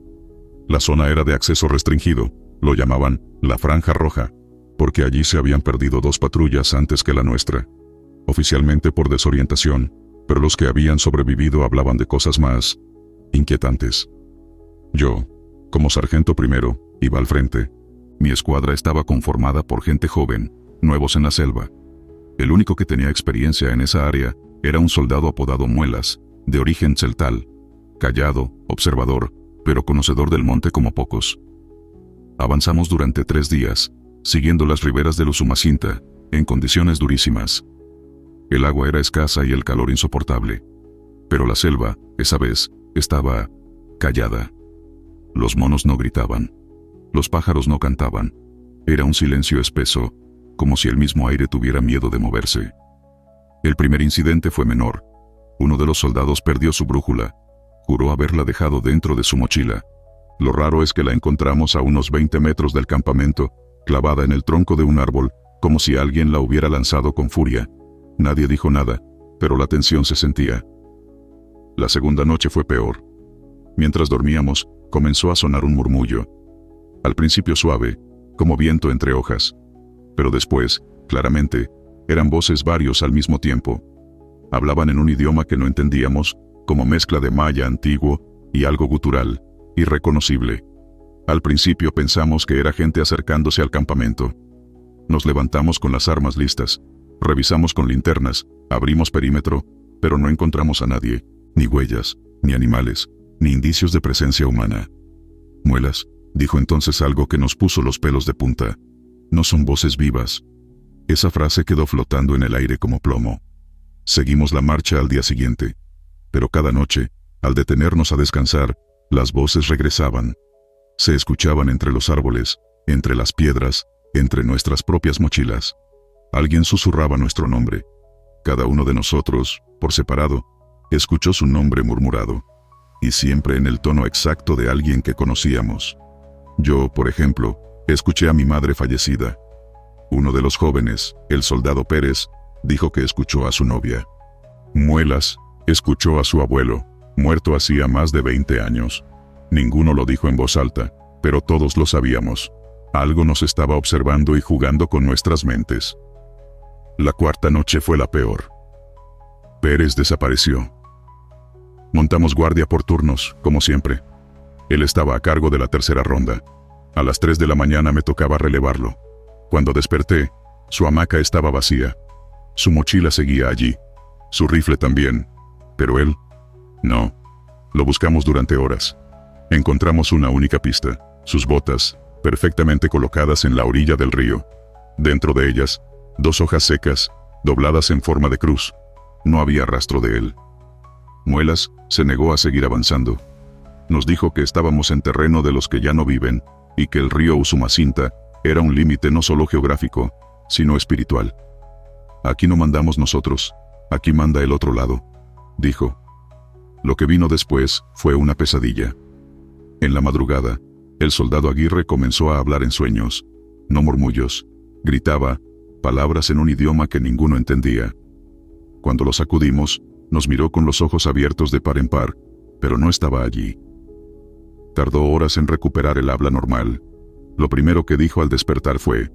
La zona era de acceso restringido, lo llamaban la Franja Roja, porque allí se habían perdido 2 patrullas antes que la nuestra. Oficialmente por desorientación, pero los que habían sobrevivido hablaban de cosas más inquietantes. Yo, como sargento primero, iba al frente. Mi escuadra estaba conformada por gente joven, nuevos en la selva. El único que tenía experiencia en esa área era un soldado apodado Muelas, de origen celtal, callado, observador, pero conocedor del monte como pocos. Avanzamos durante 3 días, siguiendo las riberas del Usumacinta, en condiciones durísimas. El agua era escasa y el calor insoportable. Pero la selva, esa vez, estaba callada. Los monos no gritaban. Los pájaros no cantaban. Era un silencio espeso, como si el mismo aire tuviera miedo de moverse. El primer incidente fue menor. Uno de los soldados perdió su brújula. Juró haberla dejado dentro de su mochila. Lo raro es que la encontramos a unos 20 metros del campamento, clavada en el tronco de un árbol, como si alguien la hubiera lanzado con furia. Nadie dijo nada, pero la tensión se sentía. La segunda noche fue peor. Mientras dormíamos, comenzó a sonar un murmullo. Al principio suave, como viento entre hojas. Pero después, claramente, eran voces varios al mismo tiempo. Hablaban en un idioma que no entendíamos, como mezcla de maya antiguo y algo gutural, irreconocible. Al principio pensamos que era gente acercándose al campamento. Nos levantamos con las armas listas, revisamos con linternas, abrimos perímetro, pero no encontramos a nadie, ni huellas, ni animales, ni indicios de presencia humana. Muelas, dijo entonces algo que nos puso los pelos de punta. No son voces vivas. Esa frase quedó flotando en el aire como plomo. Seguimos la marcha al día siguiente. Pero cada noche, al detenernos a descansar, las voces regresaban. Se escuchaban entre los árboles, entre las piedras, entre nuestras propias mochilas. Alguien susurraba nuestro nombre. Cada uno de nosotros, por separado, escuchó su nombre murmurado. Y siempre en el tono exacto de alguien que conocíamos. Yo, por ejemplo, escuché a mi madre fallecida. Uno de los jóvenes, el soldado Pérez, dijo que escuchó a su novia. Muelas escuchó a su abuelo, muerto hacía más de 20 años. Ninguno lo dijo en voz alta, pero todos lo sabíamos. Algo nos estaba observando y jugando con nuestras mentes. La cuarta noche fue la peor. Pérez desapareció. Montamos guardia por turnos, como siempre. Él estaba a cargo de la tercera ronda. A las 3 de la mañana me tocaba relevarlo. Cuando desperté, su hamaca estaba vacía. Su mochila seguía allí. Su rifle también. Pero él, no. Lo buscamos durante horas. Encontramos una única pista, sus botas, perfectamente colocadas en la orilla del río. Dentro de ellas, 2 hojas secas, dobladas en forma de cruz. No había rastro de él. Muelas se negó a seguir avanzando. Nos dijo que estábamos en terreno de los que ya no viven, y que el río Usumacinta era un límite no solo geográfico, sino espiritual. Aquí no mandamos nosotros, aquí manda el otro lado, dijo. Lo que vino después fue una pesadilla. En la madrugada, el soldado Aguirre comenzó a hablar en sueños, no murmullos, gritaba, palabras en un idioma que ninguno entendía. Cuando lo sacudimos, nos miró con los ojos abiertos de par en par, pero no estaba allí. Tardó horas en recuperar el habla normal. Lo primero que dijo al despertar fue: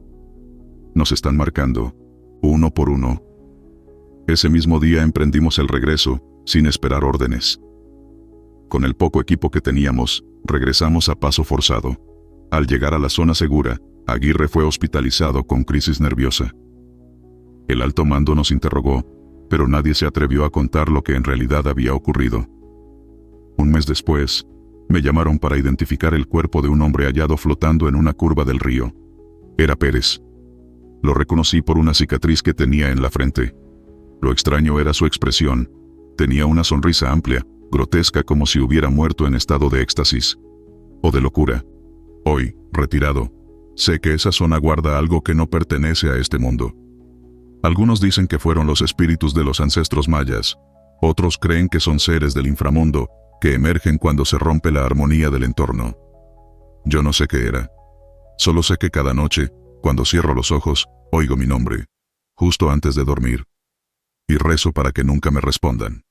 nos están marcando, uno por uno. Ese mismo día emprendimos el regreso, sin esperar órdenes. Con el poco equipo que teníamos, regresamos a paso forzado. Al llegar a la zona segura, Aguirre fue hospitalizado con crisis nerviosa. El alto mando nos interrogó, pero nadie se atrevió a contar lo que en realidad había ocurrido. Un mes después, me llamaron para identificar el cuerpo de un hombre hallado flotando en una curva del río. Era Pérez. Lo reconocí por una cicatriz que tenía en la frente. Lo extraño era su expresión. Tenía una sonrisa amplia, grotesca, como si hubiera muerto en estado de éxtasis. O de locura. Hoy, retirado, sé que esa zona guarda algo que no pertenece a este mundo. Algunos dicen que fueron los espíritus de los ancestros mayas. Otros creen que son seres del inframundo, que emergen cuando se rompe la armonía del entorno. Yo no sé qué era. Solo sé que cada noche, cuando cierro los ojos, oigo mi nombre, justo antes de dormir. Y rezo para que nunca me respondan.